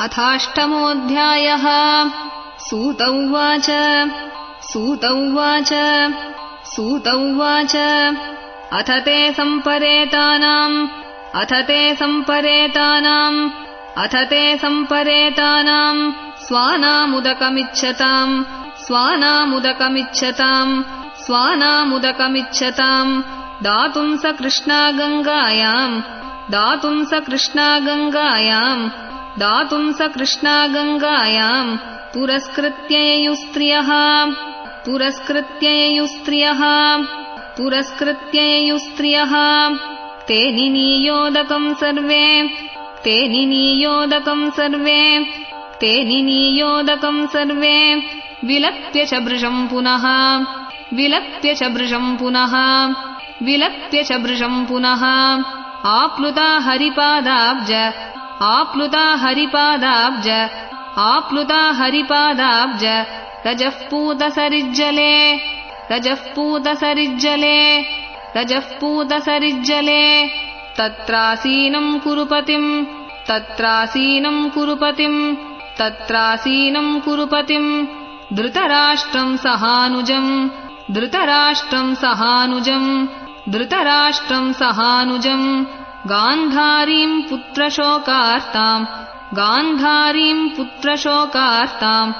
अथाष्टमोऽध्यायः। सूत उवाच सूत उवाच सूत उवाच अथ ते सम्परेतानाम् अथ ते सम्परेतानाम् अथ ते सम्परेतानाम् स्वानामुदकमिच्छताम् स्वानामुदकमिच्छताम् स्वानामुदकमिच्छताम् दातुम् स कृष्णा गङ्गायाम् दातुम् स कृष्णा गङ्गायाम् दातुम् स कृष्णा गङ्गायाम् पुरस्कृत्ययुस्त्रियः पुरस्कृत्ययुस्त्रियः पुरस्कृत्ययुस्त्रियः ते निनीयोदकम् सर्वे ते निनीयोदकम् सर्वे ते निनीयोदकम् सर्वे विलप्य च वृषम् पुनः विलप्य च वृषम् पुनः विलप्य च वृषम् पुनः आप्लुता हरिपादाब्ज आप्लुता हरिपादाब्ज आप्लुता हरिपादाब्ज रजः पूतसरिज्जले रजः पूतसरिज्जले रजः पूतसरिज्जले तत्रासीनम् कुरुपतिम् तत्रासीनम् कुरुपतिम् तत्रासीनम् कुरुपतिम् धृतराष्ट्रम् सहानुजम् धृतराष्ट्रम् सहानुजम् धृतराष्ट्रम् सहानुजम् गान्धारीम् पुत्रशोकार्ताम् गान्धारीम् पुत्रशोकार्ताम्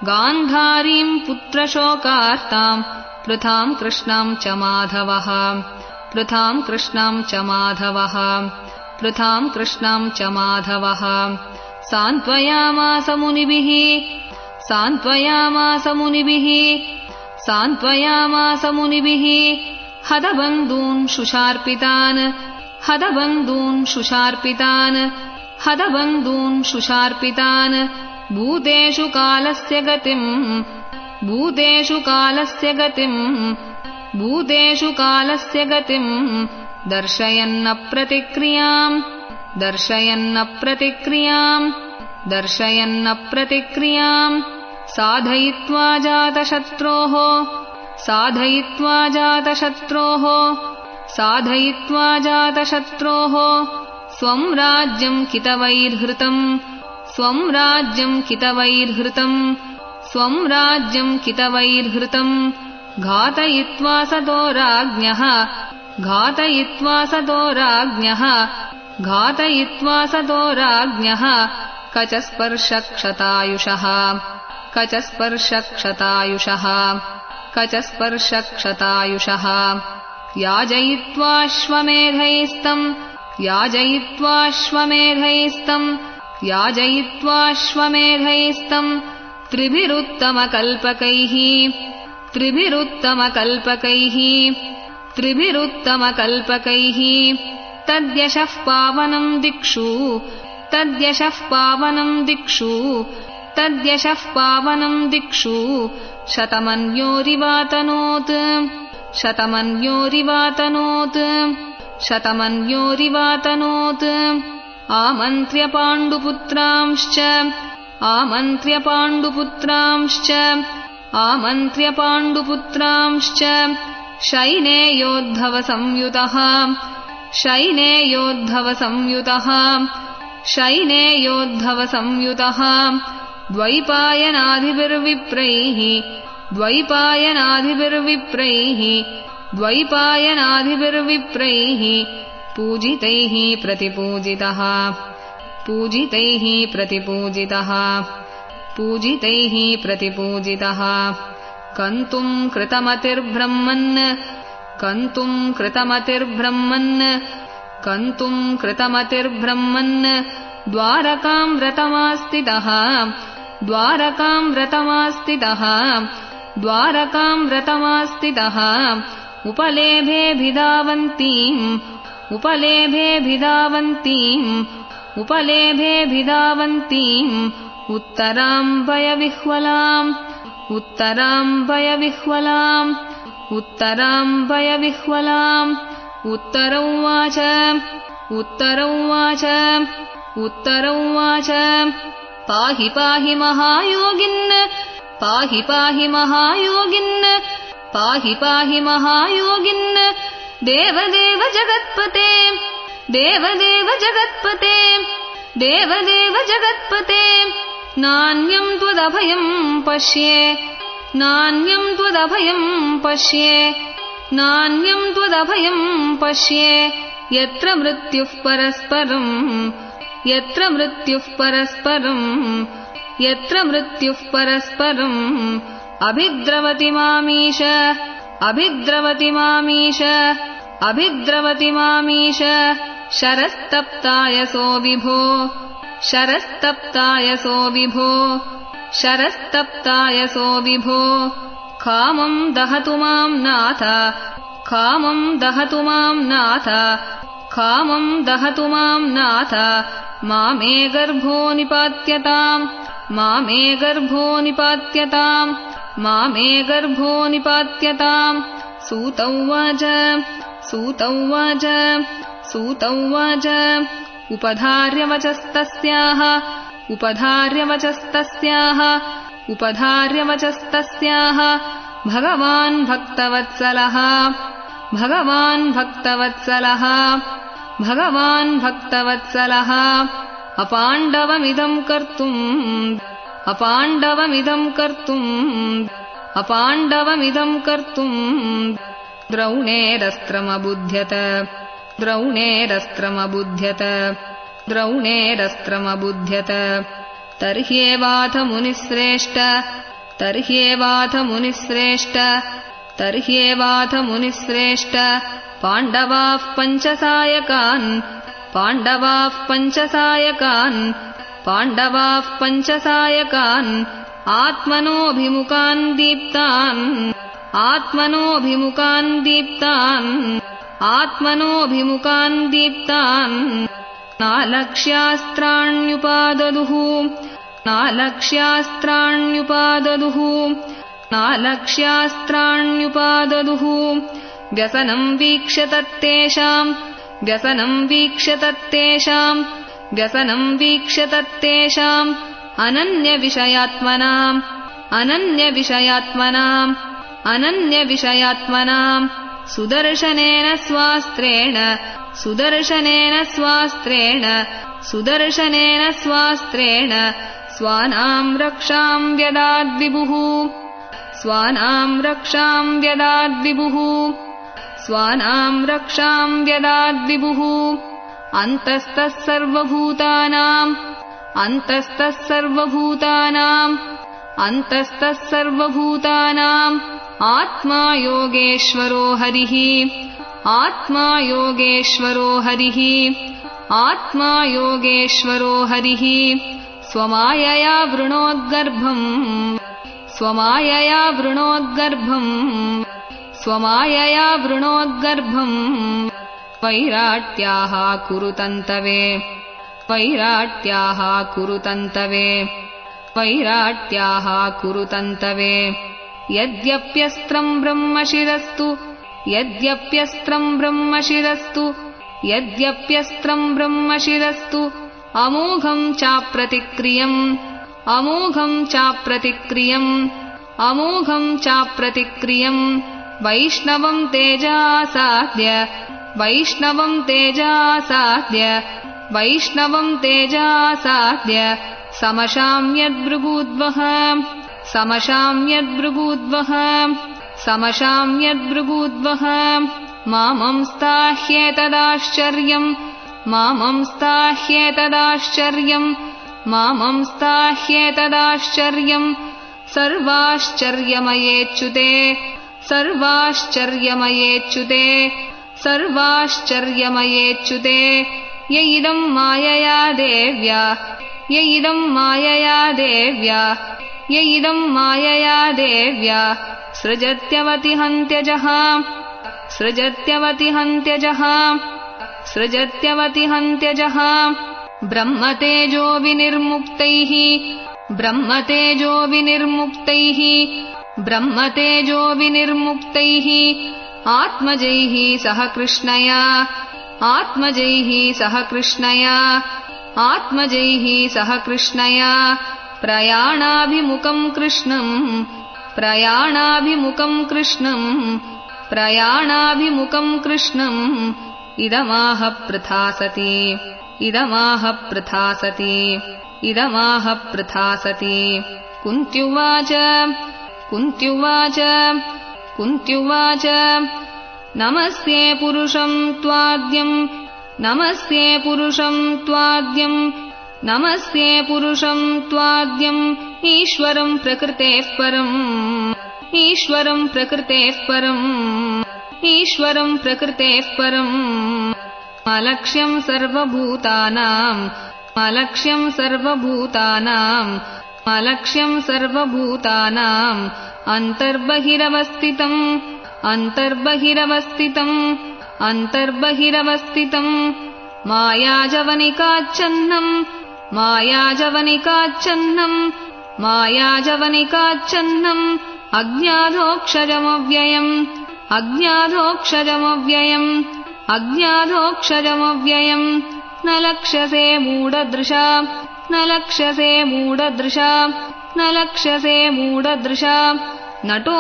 गान्धारीम् पुत्रशोकार्ताम् पृथाम् कृष्णाम् च माधवः पृथाम् कृष्णाम् च माधवः पृथाम् कृष्णाम् च माधवः सान्त्वयामास मुनिभिः सान्त्वयामास मुनिभिः सान्त्वयामास मुनिभिः हदबन्धून् शुशार्पितान् हदबन्धून् शुशार्पितान् हदबन्धून् शुशार्पितान् भूतेषु कालस्य गतिम् भूतेषु कालस्य गतिम् भूतेषु कालस्य गतिम् दर्शयन्न प्रतिक्रियाम् दर्शयन्न प्रतिक्रियाम् दर्शयन्न प्रतिक्रियाम् साधयित्वा जातशत्रोः साधयित्वा जातशत्रोः साधयित्वा जातशत्रोः स्वम् राज्यम् कितवैर्हृतम् स्वम् राज्यम् कितवैर्हृतम् स्वम् राज्यम् कितवैर्हृतम् घातयित्वा सतो राज्ञः घातयित्वा सतो राज्ञः घातयित्वा सतो राज्ञः कचस्पर्शक्षतायुषः कचस्पर्शक्षतायुषः कचस्पर्शक्षतायुषः याजयित्वाश्वमेधैस्तम् याजयित्वाश्वमेधैस्तम् याजयित्वाश्वमेधैस्तम् त्रिभिरुत्तमकल्पकैः त्रिभिरुत्तमकल्पकैः त्रिभिरुत्तमकल्पकैः तद्यशः पावनम् दिक्षु तद्यशः पावनम् दिक्षु तद्यशः पावनम् दिक्षु शतमन्योरिवातनोत् शतमन्योरिवातनोत् शतमन्योरिवातनोत् आमन्त्र्य पाण्डुपुत्रांश्च आमन्त्र्य पाण्डुपुत्रांश्च आमन्त्र्य पाण्डुपुत्रांश्च शैनेयोद्धवसंयुतः शैनेयोद्धवसंयुतः शैनेयोद्धवसंयुतः द्वैपायनाधिभिर्विप्रैः द्वैपायनाधिभिर्विप्रैः द्वैपायनाधिभिर्विप्रैः पूजितैः प्रतिपूजितः पूजितैः प्रतिपूजितः पूजितैः प्रतिपूजितः कन्तुम् कृतमतिर्ब्रह्मन् कन्तुम् कृतमतिर्ब्रह्मन् कन्तुम् कृतमतिर्ब्रह्मन् द्वारकाम् व्रतमास्तितः द्वारकाम् व्रतमास्तितः द्वारकाम् व्रतमास्तितः उपलेभेऽभिधावन्तीम् उपलेभेऽभिधावन्तीम् उपलेभेऽभिधावन्तीम् उत्तराम् भयविह्वलाम् उत्तराम् भयविह्वलाम् उत्तराम् भयविह्वलाम् उत्तर उवाच उत्तर उवाच उत्तर उवाच पाहि पाहि महायोगिन् पाहि पाहि महायोगिन् पाहि पाहि महायोगिन् देवदेव जगत्पते देवदेव जगत्पते देवदेव जगत्पते नान्यं त्वदभयं पश्ये नान्यं त्वदभयं पश्ये नान्यं त्वदभयं पश्ये यत्र मृत्युः परस्परम् यत्र मृत्युः परस्परम् यत्र मृत्युः परस्परम् अभिद्रवति मामीश अभिद्रवति मामीश अभिद्रवति मामीश शरस्तप्तायसो विभो शरस्तप्तायसो विभो शरस्तप्तायसो विभो कामं दहतु मां नाथ कामं दहतु मां नाथ कामं दहतु मां नाथ मामे गर्भो निपात्यताम् मामे गर्भो निपात्यताम् मामे गर्भो निपात्यताम् सूत उवाच सूत उवाच सूत उवाच उपधार्यवचस्तस्याः उपधार्यवचस्तस्याः उपधार्यवचस्तस्याः भगवान् भक्तवत्सलः भगवान् भक्तवत्सलः भगवान् भक्तवत्सलः अपाण्डवमिदं कर्तुम् अपाण्डवमिदं कर्तुम् अपाण्डवमिदं कर्तुम् द्रौणेरस्त्रमबुध्यत द्रौणेरस्त्रमबुध्यत द्रौणेरस्त्रमबुध्यत तर्ह्येवाथ मुनिश्रेष्ठ तर्ह्येवाथ मुनिश्रेष्ठ तर्ह्येवाथ मुनिश्रेष्ठ पाण्डवाः पञ्चसायकान् पाण्डवाः पञ्चसायकान् पाण्डवाः पञ्चसायकान् आत्मनोऽभिमुखान् दीप्तान् आत्मनोऽभिमुखान् दीप्तान् आत्मनोऽभिमुखान् दीप्तान् नालक्ष्यास्त्राण्युपाददुः नालक्ष्यास्त्राण्युपाददुः नालक्ष्यास्त्राण्युपाददुः व्यसनं वीक्ष्य तत्तेषाम् व्यसनं वीक्ष्य तत्तेषाम् व्यसनं वीक्ष्य तत्तेषाम् अनन्यविषयात्मनाम् अनन्यविषयात्मनाम् अनन्यविषयात्मनाम् सुदर्शनेन स्वास्त्रेण सुदर्शनेन स्वास्त्रेण सुदर्शनेन स्वास्त्रेण स्वानाम् रक्षाम् व्यदाद्विभुः स्वानाम् रक्षाम् व्यदाद्विभुः स्वानाम् रक्षाम् व्यदाद्विभुः अन्तस्तः सर्वभूतानाम् अन्तस्तः सर्वभूतानाम् अन्तस्तः सर्वभूतानाम् आत्मा योगेश्वरो हरिः आत्मा योगेश्वरो हरिः आत्मा योगेश्वरो हरिः स्वमायया वृणोद्गर्भम् स्वमायया वृणोद्गर्भम् स्वमायया वृणोद्गर्भम् वैराट्याः कुरुतन्तवे वैराट्याः कुरुतन्तवे वैराट्याः कुरुतन्तवे यद्यप्यस्त्रम् ब्रह्मशिरस्तु यद्यप्यस्त्रम् ब्रह्मशिरस्तु यद्यप्यस्त्रम् ब्रह्मशिरस्तु अमोघम् चाप्रतिक्रियम् अमोघम् चाप्रतिक्रियम् अमोघम् चाप्रतिक्रियम् वैष्णवम् तेजासाद्य वैष्णवम् तेजासाद्य वैष्णवम् तेजासाद्य समशाम्यद्भृगूद्वः समशाम्यद्भृगूद्वः समशाम्यद्भृगूद्वः मामंस्ताह्येतदाश्चर्यम् मामंस्ताह्येतदाश्चर्यम् मामंस्ताह्येतदाश्चर्यम् सर्वाश्चर्यमयेच्युते सर्वाश्चर्यमयेच्युते सर्वाश्चर्यमयेच्युते य इदम् मायया देव्या य इदम् मायया देव्या य इदम् मायया देव्या सृजत्यवतिहन्त्यजः सृजत्यवतिहन्त्यजः सृजत्यवतिहन्त्यजः ब्रह्मतेजो विनिर्मुक्तैः ब्रह्मतेजो विनिर्मुक्तैः ब्रह्मतेजो विनिर्मुक्तैः आत्मजैः सह कृष्णया आत्मजैः सह कृष्णया आत्मजैः सह कृष्णया प्रयाणाभिमुखम् कृष्णम् प्रयाणाभिमुखम् कृष्णम् प्रयाणाभिमुखम् कृष्णम् इदमाह पृथा सति इदमाह पृथा सति इदमाह पृथा सती। कुन्त्युवाच नमस्ये पुरुषं त्वाद्यं नमस्ये पुरुषं त्वाद्यम् ईश्वरं प्रकृतेः परम् अलक्ष्यं सर्वभूतानाम् अन्तर्बहिरवस्थितम् मायाजवनिकाच्छन्नम् अज्ञाधोक्षजमव्ययम् न लक्ष्यसे मूढदृशा नटो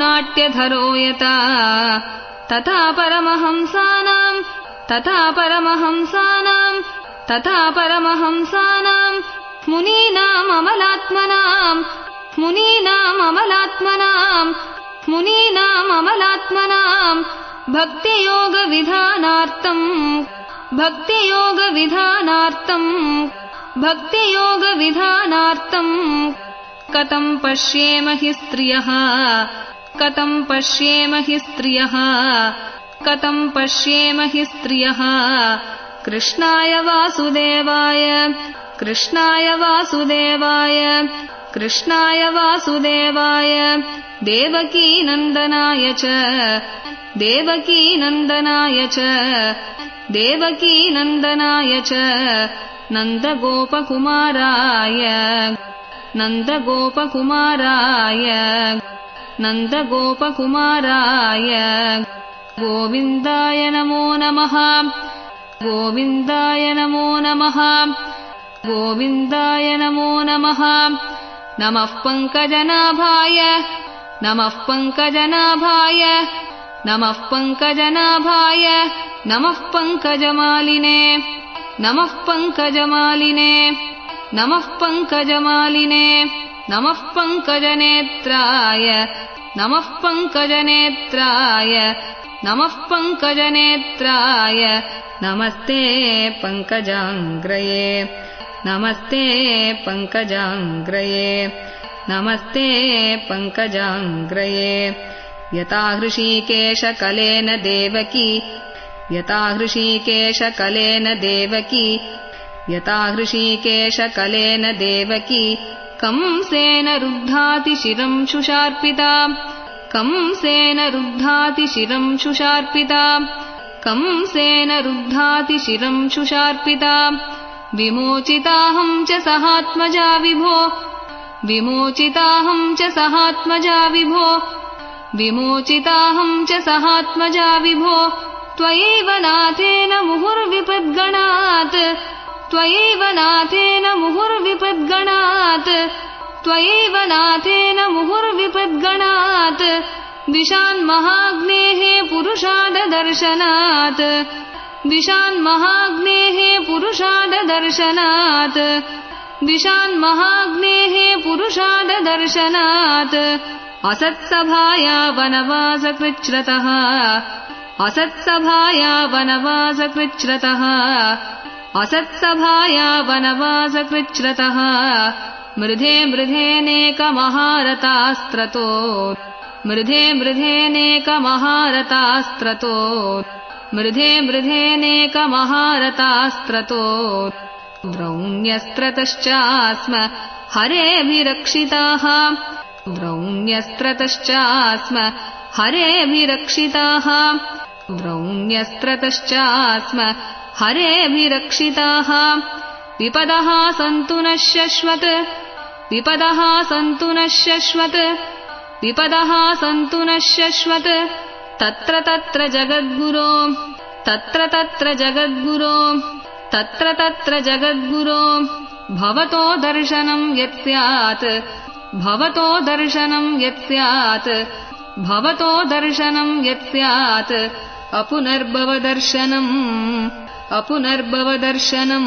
नाट्यधरो यता तथा परमहंसानाम् मुनीनाममलात्मनाम् भक्तियोगविधानार्थम् कथं पश्येम हि स्त्रियः कृष्णाय वासुदेवाय देवकीनन्दनाय च नन्दगोपकुमाराय गोविन्दाय नमो नमः नमः पङ्कजनाभाय नमः पङ्कजमालिने नमः पङ्कजनेत्राय नमस्ते पङ्कजाङ्ग्रये यथा हृषीकेशकलेन देवकी कंसेन रुद्धाति शिरं शुशार्पिता विमोचिताहं च सहात्मजा विभो त्वयैव नाथेन मुहुर्विपद्गणात् द्विषान्महाग्नेः पुरुषाददर्शनात् असत्सभाया वनवासकृच्छ्रतः मृधेनेकमहारतास्त्रतो द्रौण्यस्त्रतश्चास्म हरेभिरक्षिताः विपदः सन्तु नः शश्वत् तत्र जगद्गुरो भवतो दर्शनं यत्स्यात् ಅಪುನರ್ಭವದರ್ಶನಂ ಅಪುನರ್ಭವದರ್ಶನಂ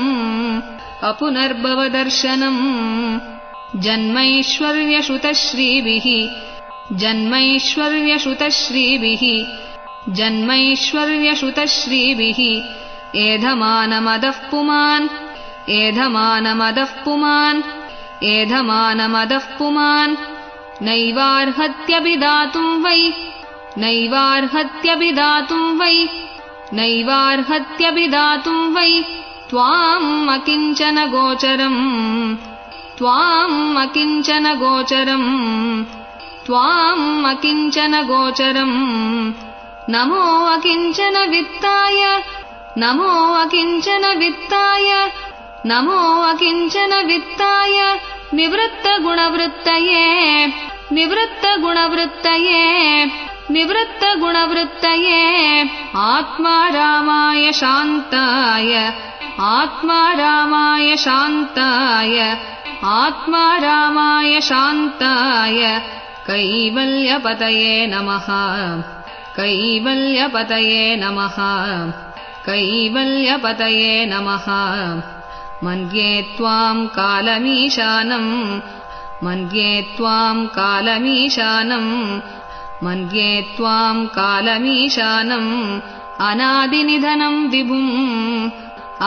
ಅಪುನರ್ಭವದರ್ಶನಂ ಜನ್ಮೈಶ್ವರ್ಯಶ್ರುತಶ್ರೀಭಿಃ ಜನ್ಮೈಶ್ವರ್ಯಶ್ರುತಶ್ರೀಭಿಃ ಜನ್ಮೈಶ್ವರ್ಯಶ್ರುತಶ್ರೀಭಿಃ ಏಧಮಾನಮದಃ ಪುಮಾನ್ ಏಧಮಾನಮದಃ ಪುಮಾನ್ ಏಧಮಾನಮದಃ ಪುಮಾನ್ ನೈವಾರ್ಹತ್ಯಭಿದಾತುಂ ವೈ ನೈವಾರ್ಹತ್ಯಭಿದಾತುಂ ವೈ ನೈವಾರ್ಹತ್ಯಭಿದಾತುಂ ವೈ ತ್ವಾಂ ಅಕಿಂಚನ ಗೋಚರಂ ತ್ವಾಂ ಅಕಿಂಚನ ಗೋಚರಂ ತ್ವಾಂ ಅಕಿಂಚನ ಗೋಚರಂ ನಮೋ ಅಕಿಂಚನ ವಿತ್ತಾಯ ನಮೋ ಅಕಿಂಚನ ವಿತ್ತಾಯ ನಮೋ ಅಕಿಂಚನ ವಿತ್ತಾಯ ನಿವೃತ್ತ ಗುಣವೃತ್ತಯೇ ನಿವೃತ್ತ ಗುಣವೃತ್ತಯೇ ನಿವೃತ್ತ ಗುಣವೃತ್ತಯೇ ಆತ್ಮಾ ರಾಮಾಯ ಶಾಂತಾಯ ಆತ್ಮಾ ರಾಮಾಯ ಶಾಂತಾಯ ಆತ್ಮಾ ರಾಮಾಯ ಶಾಂತಾಯ ಕೈವಲ್ಯಪತಯೇ ನಮಃ ಕೈವಲ್ಯಪತಯೇ ನಮಃ ಕೈವಲ್ಯಪತಯೇ ನಮಃ ಮನ್ಯೇ ತ್ವಾಂ ಕಾಲಮೀಶಾನಂ ಮನ್ಯೇ ತ್ವಾಂ ಕಾಲಮೀಶಾನಂ ಮನ್ಯೇ ತ್ವಾಂ ಕಾಲಮೀಶಾನಂ ಅನಾದಿನಿಧನಂ ವಿಭುಂ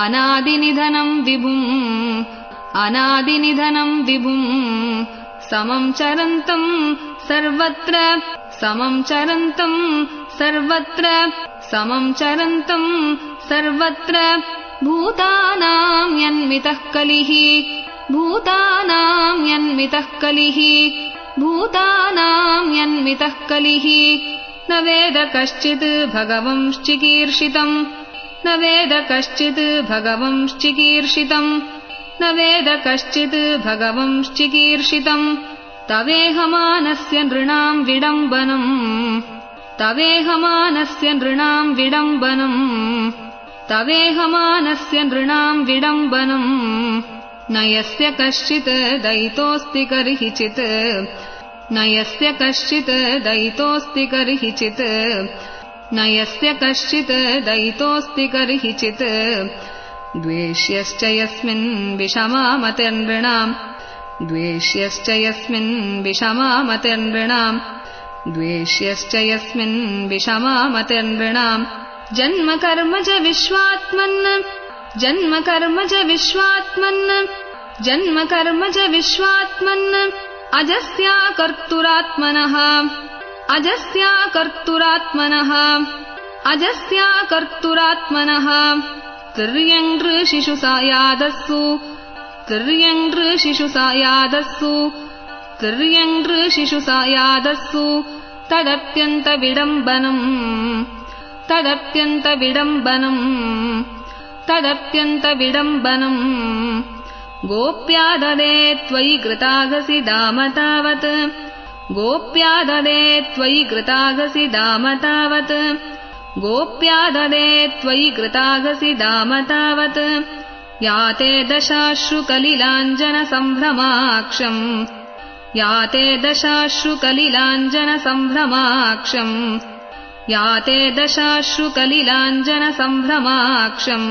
ಅನಾದಿನಿಧನಂ ವಿಭುಂ ಅನಾದಿನಿಧನಂ ವಿಭುಂ ಸಮಂ ಚರಂತಂ ಸರ್ವತ್ರ ಸಮಂ ಚರಂತಂ ಸರ್ವತ್ರ ಸಮಂ ಚರಂತಂ ಸರ್ವತ್ರ ಭೂತಾನಾಂ ಯನ್ಮಿತಃ ಕಲಿಃ ಭೂತಾನಾಂ ಯನ್ಮಿತಃ ಕಲಿಃ ಭೂತಾನಾಂ ಯನ್ಮಿತಃ ಕಲಿಃ ನ ವೇದ ಕಶ್ಚಿತ್ ಭಗವಂಶ್ಚಿಕೀರ್ಷಿತಂ ನ ವೇದ ಕಶ್ಚಿತ್ ಭಗವಂಶ್ಚಿಕೀರ್ಷಿತಂ ನ ವೇದ ಕಶ್ಚಿತ್ ಭಗವಂಶ್ಚಿಕೀರ್ಷಿತಂ ತವೇಹಮಾನಸ್ಯ ನೃಣಾಂ ವಿಡಂಬನಂ ತವೇಹಮಾನಸ್ಯ ನೃಣಾಂ ವಿಡಂಬನಂ ತವೇಹಮಾನಸ್ಯ ನೃಣಾಂ ವಿಡಂಬನಂ ನ ಯಸ್ಯ ಕಶ್ಚಿತ್ ದಯಿತೋಸ್ತಿ ಕರ್ಹಿಚಿತ್ ನ ಯಸ್ಯ ಕಶ್ಚಿತ್ ದಯಿತೋಸ್ತಿ ಕರ್ಹಿಚಿತ್ ನ ಯಸ್ಯ ಕಶ್ಚಿತ್ ದಯಿತೋಸ್ತಿ ಕರ್ಹಿಚಿತ್ ದ್ವೇಷ್ಯಶ್ಚ ಯಸ್ಮಿನ್ ವಿಷಮಾಮತಿರ್ನೃಣಾಂ ದ್ವೇಷ್ಯಶ್ಚ ಯಸ್ಮಿನ್ ವಿಷಮಾಮತಿರ್ನೃಣಾಂ ದ್ವೇಷ್ಯಶ್ಚ ಯಸ್ಮಿನ್ ವಿಷಮಾಮತಿರ್ನೃಣಾಂ ಜನ್ಮ ಕರ್ಮ ಚ ವಿಶ್ವಾತ್ಮನ್ ಜನ್ಮ ಕರ್ಮ ಚ ವಿಶ್ವಾತ್ಮನ್ ಜನ್ಮ ಕರ್ಮ ಚ ವಿಶ್ವಾತ್ಮನ್ ಅಜಸ್ಯಾ ಕರ್ತುರಾತ್ಮನಃ ಅಜಸ್ಯಾ ಕರ್ತುರಾತ್ಮನಃ ಅಜಸ್ಯಾ ಕರ್ತುರಾತ್ಮನಃ ತಿರ್ಯಂಗೃ ಶಿಶು ಸಾಯಾದಸ್ಸು ತಿರ್ಯಂಗೃ ಶಿಶು ಸಾಯಾದಸ್ಸು ತಿರ್ಯಂಗೃ ಶಿಶು ಸಾಯಾದಸ್ಸು ತದತ್ಯಂತ ವಿಡಂಬನಂ ತದತ್ಯಂತ ವಿಡಂಬನಂ ತದತ್ಯಂತ ವಿಡಂಬನಂ ಗೋಪ್ಯಾದದೆ ತ್ವಯಿ ಕೃತಾಗಸಿ ಧಾಮ ತಾವತ್ ಗೋಪ್ಯಾದದೆ ತ್ವಯಿ ಕೃತಾಗಸಿ ಧಾಮ ತಾವತ್ ಗೋಪ್ಯಾದದೆ ತ್ವಯಿ ಕೃತಾಗಸಿ ಧಾಮ ತಾವತ್ ಯಾತೆ ದಶಾಶ್ರು ಕಲಿಲಾಂಜನ ಸಂಭ್ರಮಾಕ್ಷಂ ಯಾತೆ ದಶಾಶ್ರು ಕಲಿಲಾಂಜನ ಸಂಭ್ರಮಾಕ್ಷಂ ಯಾತೆ ದಶಾಶ್ರು ಕಲಿಲಾಂಜನ ಸಂಭ್ರಮಾಕ್ಷಂ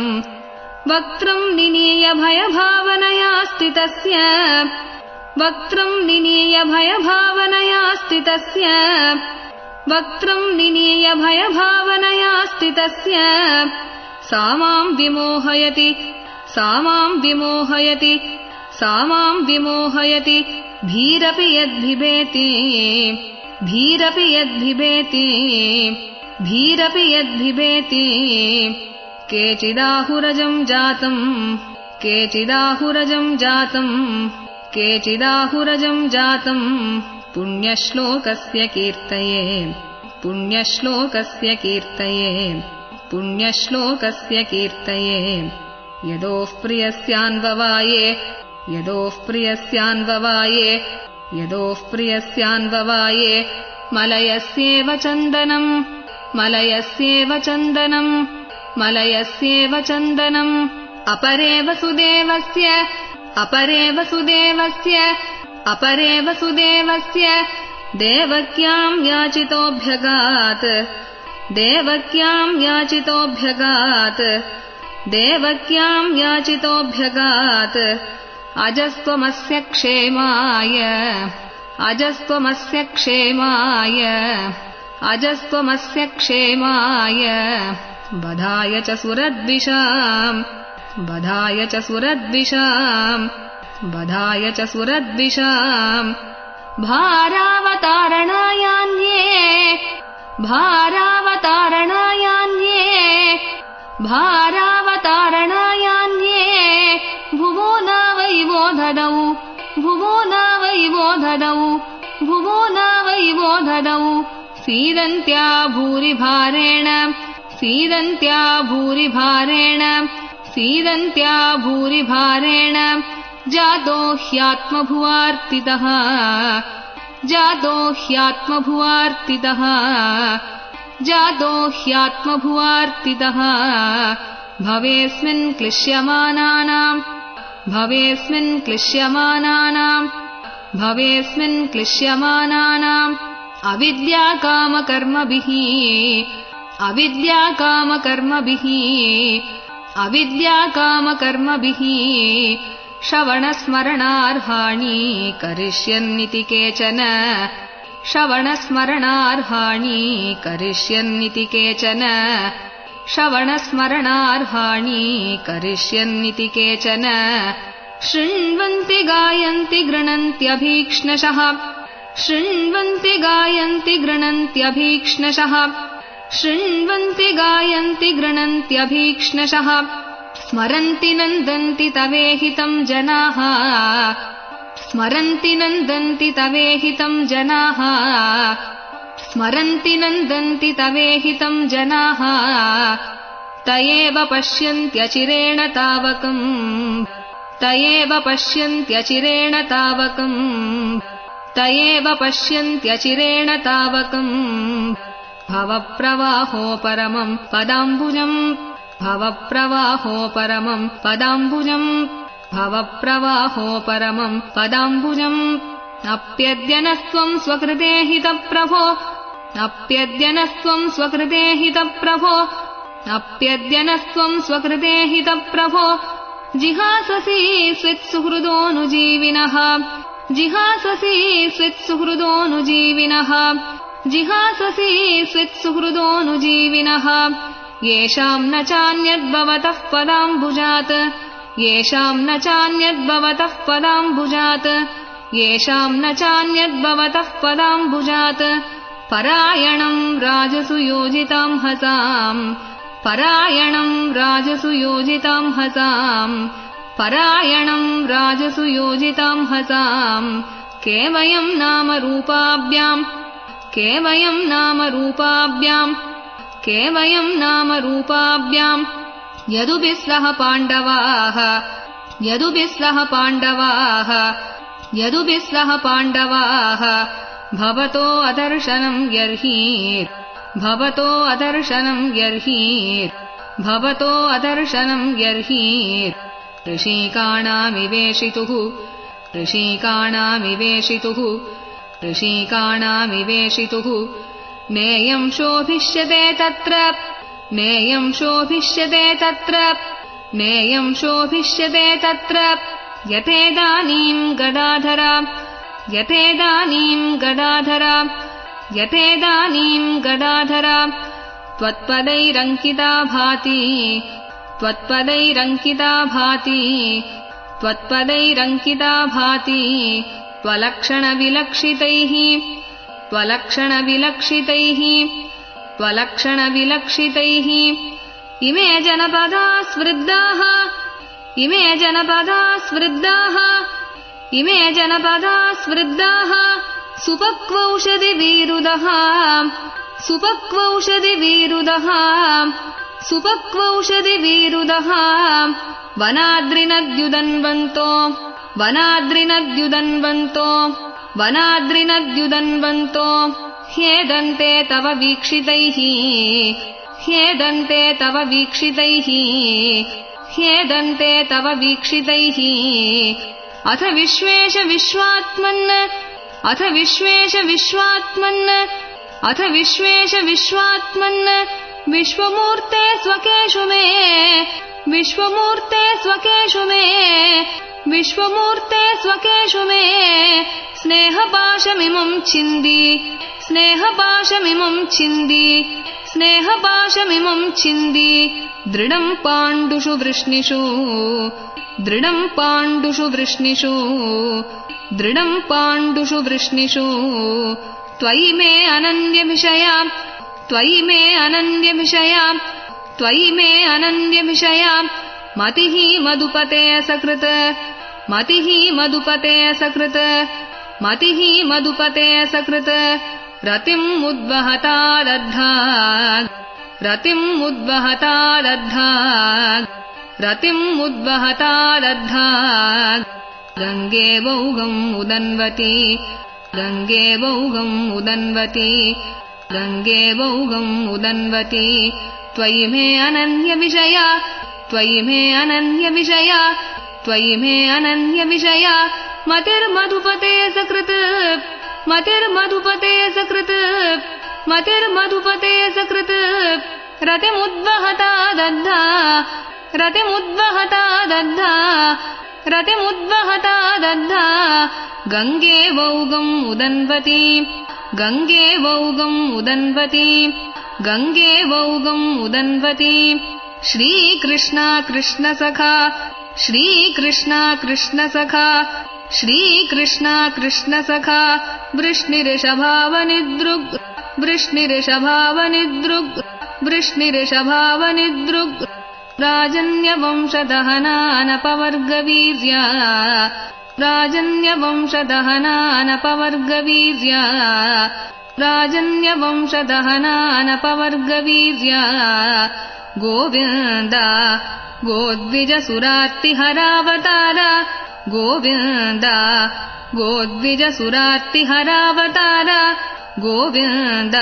ವಕ್ತ್ರಂ ನಿನೀಯ ಭಯಭಾವನಯಾ ಸ್ಥಿತಸ್ಯ ವಕ್ತ್ರಂ ನಿನೀಯ ಭಯಭಾವನಯಾ ಸ್ಥಿತಸ್ಯ ವಕ್ತ್ರಂ ನಿನೀಯ ಭಯಭಾವನಯಾ ಸ್ಥಿತಸ್ಯ ಸಾಮಾಂ ವಿಮೋಹಯತಿ ಸಾಮಾಂ ವಿಮೋಹಯತಿ ಸಾಮಾಂ ವಿಮೋಹಯತಿ ಭೀರಪಿ ಯದ್ಭಿಬೇತಿ ಭೀರಪಿ ಯದ್ಭಿಬೇತಿ ಭೀರಪಿ ಯದ್ಭಿಬೇತಿ ಕೇಚಿದಾಹುರಜಂ ಜಾತಂ ಕೇಚಿದಾಹುರಜಂ ಜಾತಂ ಕೇಚಿದಾಹುರಜಂ ಜಾತಂ ಪುಣ್ಯಶ್ಲೋಕಸ್ಯ ಕೀರ್ತಯೇ ಪುಣ್ಯಶ್ಲೋಕಸ್ಯ ಕೀರ್ತಯೇ ಪುಣ್ಯಶ್ಲೋಕಸ್ಯ ಕೀರ್ತಯೇ ಯದೋಃ ಪ್ರಿಯಸ್ಯಾನ್ವವಾಯೇ ಯದೋಃ ಪ್ರಿಯಸ್ಯಾನ್ವವಾಯೇ ಯದೋಃ ಪ್ರಿಯಸ್ಯಾನ್ವವಾಯೇ ಮಲಯಸ್ಯೇವ ಚಂದನಂ ಮಲಯಸ್ಯೇವ ಚಂದನಂ ಮಲಯಸ್ಯೇವ ಚಂದನಂ ಅಪರೇ ವಸುದೇವಸ್ಯ ಅಪರೇ ವಸುದೇವಸ್ಯ ಅಪರೇ ವಸುದೇವಸ್ಯ ದೇವಕ್ಯಾಂ ಯಾಚಿತೋಭ್ಯಗಾತ್ देवक्याम् याचितोऽभ्यगात् देवक्याम् याचितोऽभ्यगात् अजस्त्वमस्य क्षेमाय अजस्त्वमस्य क्षेमाय अजस्त्वमस्य क्षेमाय बधाय च सुरद्विषाम् बधाय च सुरद्विषाम् बधाय च सुरद्विषाम् भारावतारणायान्ये भारावतारणायान्ये भारावतारणायान्ये भुवो न वैवो ददौ भुवो न वैवो ददौ भुवो न वैवो ददौ सीदन्त्या भूरिभारेण सीदन्त्या भूरिभारेण सीदन्त्या भूरिभारेण जातो ह्यात्मभुवार्तितः जातो ह्यात्मभुवार्तितः जातो ह्यात्मभुवार्तितः भवेस्मिन् क्लिश्यमानानाम् भवेस्मिन् क्लिश्यमानानाम् भवेस्मिन् क्लिश्यमानानाम् अविद्याकामकर्मभिः अविद्याकामकर्मभिः अविद्याकामकर्मभिः श्रवणस्मरणार्हाणि करिष्यन्निति केचन श्रवणस्मरणार्हाणि करिष्यन्निति केचन श्रवणस्मरणार्हाणि करिष्यन्निति केचन शृण्वन्ति गायन्ति गृणन्त्यभीक्ष्णशः शृण्वन्ति गायन्ति गृणन्त्यभीक्ष्णशः शृण्वन्ति गायन्ति गृणन्त्यभीक्ष्णशः स्मरन्ति नन्दन्ति तवेहितं जनाः स्मरन्ति नन्दन्ति तवेहितं जनाः स्मरन्ति नन्दन्ति तवेहितं जनाः तयेव पश्यन्त्यचिरेण तावकम् तयेव पश्यन्त्यचिरेण तावकम् तयेव पश्यन्त्यचिरेण तावकम् भवप्रवाहो परमम् पदाम्बुजम् भवप्रवाहो परमम् पदाम्बुजम् भवप्रवाहो परमम् पदाम्बुजम् अप्यद्यनस्त्वम् स्वकृते हितप्रभो अप्यद्यनस्त्वम् स्वकृते हितप्रभो अप्यद्यनस्त्वम् स्वकृते हितप्रभो जिहाससि स्वित्सुहृदोऽनुजीविनः जिहाससि स्वित्सुहृदोऽनुजीविनः जिहाससि स्वित्सुहृदोऽनुजीविनः येषाम् न चान्यद्भवतः पदाम्बुजात् येषाम् न चान्यद्भवतः पदाम्बुजात् येषाम् न चान्यद्भवतः पदाम्बुजात् परायणम् राजसु योजिताम् हसाम् परायणम् राजसु योजिताम् हसाम् परायणम् राजसु योजिताम् हसाम् केवयम् नाम रूपाभ्याम् केवयम् नाम रूपाभ्याम् केवयम् नाम रूपाभ्याम् यदुभिः सह पाण्डवाः यदुभिः सह पाण्डवाः यदुभिः सह पाण्डवाः भवतो अदर्शनम् यर्हीर् भवतो अदर्शनम् यर्हीर् भवतो अदर्शनम् यर्हीर् ऋषिकाणामिवेशितुः ऋषिकाणामिवेशितुः ऋषिकाणामिवेशितुः नेयम् शोभिष्यते तत्र नेयम् शोभिष्यते तत्र नेयम् शोभिष्यते तत्र यथेदानीम् गदाधरा यथेदानीम् गदाधरा यथेदानीम् गदाधरा त्वत्पदैरङ्किता भाति त्वत्पदैरङ्किता भाति त्वत्पदैरङ्किता भाति त्वलक्षणविलक्षितैः त्वलक्षणविलक्षितैः त्वलक्षणविलक्षितैः इमे जनपदा स्वृद्धाः इमे जनपदा स्वृद्धाः इमे जनपदा स्वृद्धाः सुपक्वौषधिवीरुदः सुपक्वौषधिवीरुदः सुपक्वौषधिवीरुदः वनाद्रिनद्युदन्वन्तो वनाद्रिनद्युदन्वन्तो वनाद्रिनद्युदन्वन्तो ह्येदन्ते तव वीक्षितैः ह्येदन्ते तव वीक्षितैः ह्येदन्ते तव वीक्षितैः अथ विश्वेश विश्वात्मन् अथ विश्वेश विश्वात्मन् अथ विश्वेश विश्वात्मन् विश्वमूर्ते स्वकेषु मे विश्वमूर्ते स्वकेषु मे विश्वमूर्ते स्वकेषु मे स्नेहपाशमिमं छिन्दि स्नेहपाशमिमं छिन्दि स्नेहपाशमिमं छिन्दि दृढं पाण्डुषु वृष्णिषु दृढं पाण्डुषु वृष्णिषु दृढं पाण्डुषु वृष्णिषु त्वयि मे अनन्यविषया त्वयि मे अनन्यविषया त्वयि मे अनन्यविषया मतिः मधुपते सकृत मतिः मधुपते सकृत मतिः मधुपते सकृत रतिम् उद्वहता दद्धात् रतिम् उद्वहता दद्धात् रतिम् उद्वहता दद्धात् गङ्गे वौगम् उदन्वती गङ्गे वौगम् उदन्वती गङ्गे वौगम् उदन्वती त्वयि मे अनन्यविषया त्वयि मे अनन्यविषया त्वयि मे अनन्यविषया मतिर्मधुपते सकृत मतिर्मधुपते सकृत मतिर्मधुपते सकृत रतिमुद्वहता दद्धा रतिमुद्वहता दद्धा रतिमुद्वहता दद्धा गङ्गे वौगम् उदन्वती गङ्गे वौगम् उदन्वती गङ्गे वौगम् उदन्वती श्रीकृष्णा कृष्णसखा श्रीकृष्णा कृष्णसखा श्रीकृष्णा कृष्णसखा वृष्णिऋषभावनिदृग् वृष्णिऋषभावनिदृग् वृष्णिऋषभावनिदृग् राजन्यवंशदहनानपवर्गवीर्या राजन्यवंशदहनानपवर्गवीर्या राजन्यवंशदहनानपवर्गवीर्या गोविन्द गोद्विजसुरार्तिहरावतार गोविन्द गोद्विजसुरार्तिहरावतार गोविन्द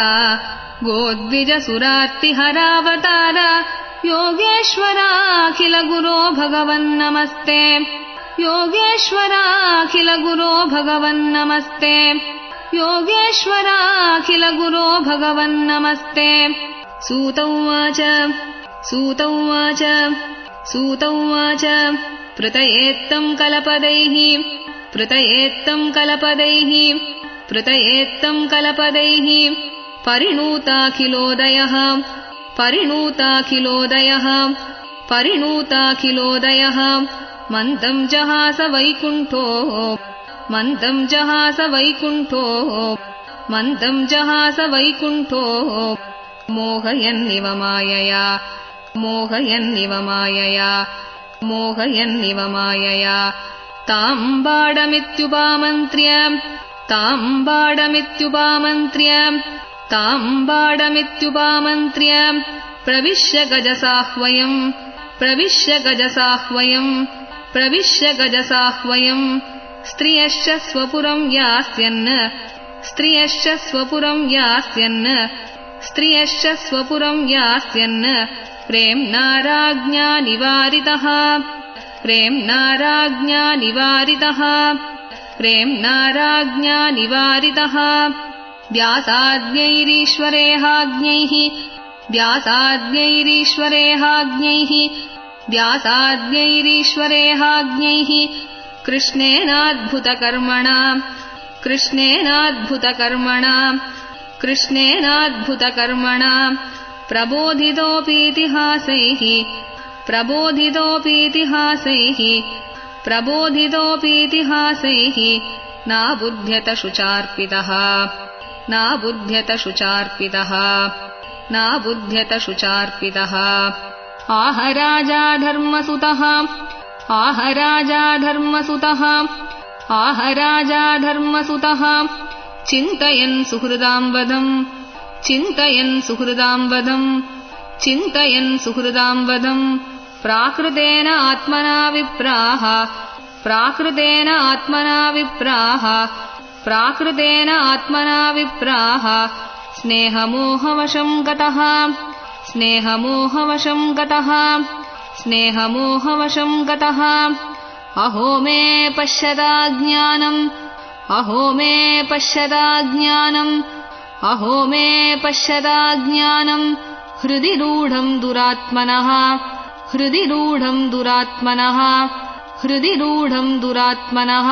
गोद्विजसुरार्तिहरावतार योगेश्वराखिल गुरो भगवन्नमस्ते योगेश्वराखिल गुरो भगवन्नमस्ते योगेश्वराखिल गुरो भगवन्नमस्ते सूत उवाच सूत उवाच सूत उवाच पृतयेत्तम् कलपदैः पृतयेत्तम् कलपदैः पृतयेत्तम् कलपदैः परिणूताखिलोदयः परिणूताखिलोदयः परिणूताखिलोदयः मन्दम् जहास वैकुण्ठो मन्दम् जहास वैकुण्ठो मन्दम् जहास वैकुण्ठो मोहयन्निव मायया मोहयन्निव मायया मोहयन्निव मायया ताम् बाडमित्युपामन्त्र्य ताम् बाडमित्युपामन्त्र्य ताम् बाडमित्युपामन्त्र्य प्रविश्य गजसाह्वयम् प्रविश्य गजसाह्वयम् प्रविश्य गजसाह्वयम् स्त्रियश्च स्वपुरम् यास्यन् स्त्रियश्च स्वपुरम् यास्यन् स्त्रियश्च स्वपुरम् यास्यन् प्रेम्णा राज्ञा निवारितः प्रेम्णा राज्ञा निवारितः प्रेम्णा राज्ञा निवारितः व्यासाद्यैरीश्वरेहाज्ञैः व्यासाद्यैरीश्वरेहाज्ञैः व्यासाद्यैरीश्वरेहाज्ञैः कृष्णेनाद्भुतकर्मणा कृष्णेनाद्भुतकर्मणा कृष्णेनाद्भुतकर्मणा प्रबोधितोऽपीतिहासैः प्रबोधितोऽपीतिहासैः प्रबोधितोऽपीतिहासैः नाबुध्यत शुचार्पितः नाबुध्यत शुचार्पितः नाबुध्यत शुचार्पितः आह राजा धर्मसुतः आह राजा धर्मसुतः आह राजा धर्मसुतः चिन्तयन् सुहृदाम्बधम् चिन्तयन् सुहृदाम्बधम् चिन्तयन् सुहृदाम्बधम् प्राकृतेन आत्मना विप्राः प्राकृतेन आत्मना विप्राः प्राकृतेन आत्मना विप्राः स्नेहमोहवशम् गतः स्नेहमोहवशम् गतः स्नेहमोहवशम् गतः अहो मे पश्यदा ज्ञानम् अहो मे पश्यदा ज्ञानम् अहो मे पश्यदाज्ञानम् हृदि रूढम् दुरात्मनः हृदि रूढम् दुरात्मनः हृदि रूढम् दुरात्मनः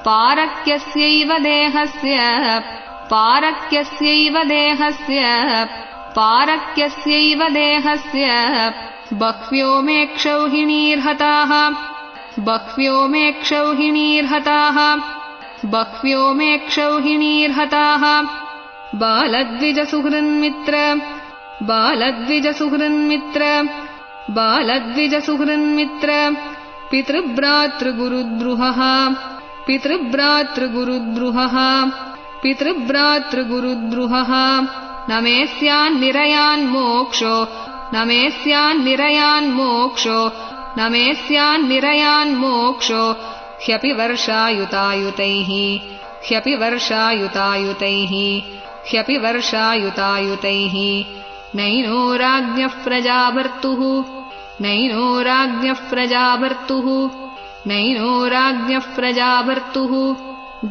पारक्यस्यैव देहस्य पारक्यस्यैव देहस्य पारक्यस्यैव देहस्य बह्व्यो मे क्षौहिणीर्हताः बह्व्यो मे क्षौहिणीर्हताः बह्व्यो मे क्षौहिणीर्हताः बालद्विजसुहृन्मित्र बालद्विजसुहृन्मित्र बालद्विजसुहृन्मित्र पितृभ्रातृगुरुद्रुहः पितृभ्रातृगुरुद्रुहः पितृभ्रातृगुरुद्रुहः न मे स्यान्निरयान्मोक्षो न मे स्यान्निरयान्मोक्षो न मे स्यान्निरयान्मोक्षो ह्यपि वर्षायुतायुतैः ह्यपि वर्षायुतायुतैः ह्यपि वर्षायुतायुतैः नैनो राज्ञः प्रजाभर्तुः नैनो राज्ञः प्रजाभर्तुः नैनो राज्ञः प्रजाभर्तुः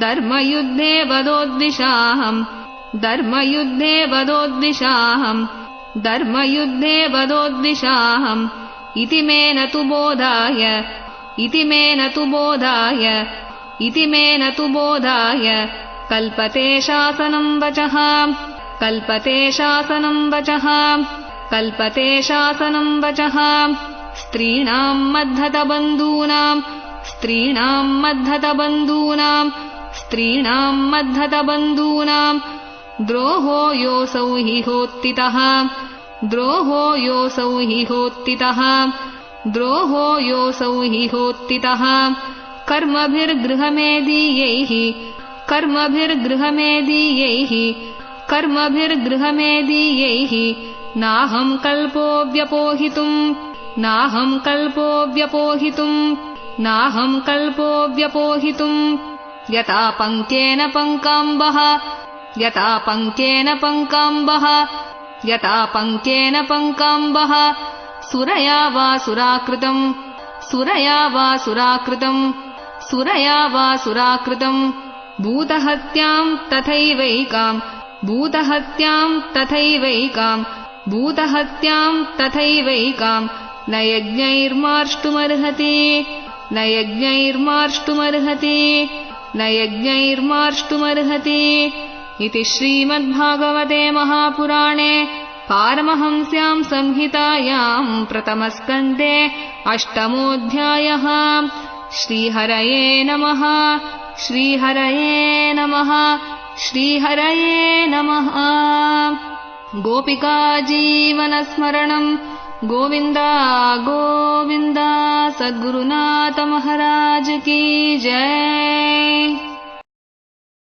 धर्मयुद्धे वदोद्विषाहम् धर्मयुद्धे वदोद्विषाहम् धर्मयुद्धे वदोद्विषाहम् इति मे न तु बोधाय इति मे न तु बोधाय इति मे न तु बोधाय कल्पते शासनम् वचः कल्पते शासनम् वचः कल्पते शासनम् वचः स्त्रीणाम् मद्धतबन्धूनाम् स्त्रीणाम् मद्धतबन्धूनाम् स्त्रीणाम् मद्धतबन्धूनाम् द्रोहो योऽसौ हि होत्तितः द्रोहो योऽसौ हि होत्तितः द्रोहो योऽसौ हि होत्तितः कर्मभिर्गृहमेदीयैः कर्मभिर्गृहमेदीयैः कर्मभिर्गृहमेदीयैः नाहम् कल्पो व्यपोहितुम् नाहम् कल्पो व्यपोहितुम् नाहम् कल्पो व्यपोहितुम् यथा पङ्केन पङ्काम्बः यथा पङ्केन पङ्काम्बः यथा पङ्केन पङ्काम्बः सुरया वा सुराकृतम् सुरया वा सुराकृतम् सुरया वा सुराकृतम् भूतहत्याम् तथैवैकाम् भूतहत्याम् तथैवैकाम् भूतहत्याम् तथैवैकाम् न यज्ञैर्मार्ष्टुमर्हति न यज्ञैर्मार्ष्टुमर्हति न यज्ञैर्मार्ष्टुमर्हति इति श्रीमद्भागवते महापुराणे पारमहंस्याम् संहितायाम् प्रथमस्कन्धे अष्टमोऽध्यायः। श्रीहरये नमः। श्रीहरये नमः। श्रीहरये नमः। गोपिका जीवनस्मरणम् गोविन्द गोविन्द। सद्गुरुनाथ महाराज की जय।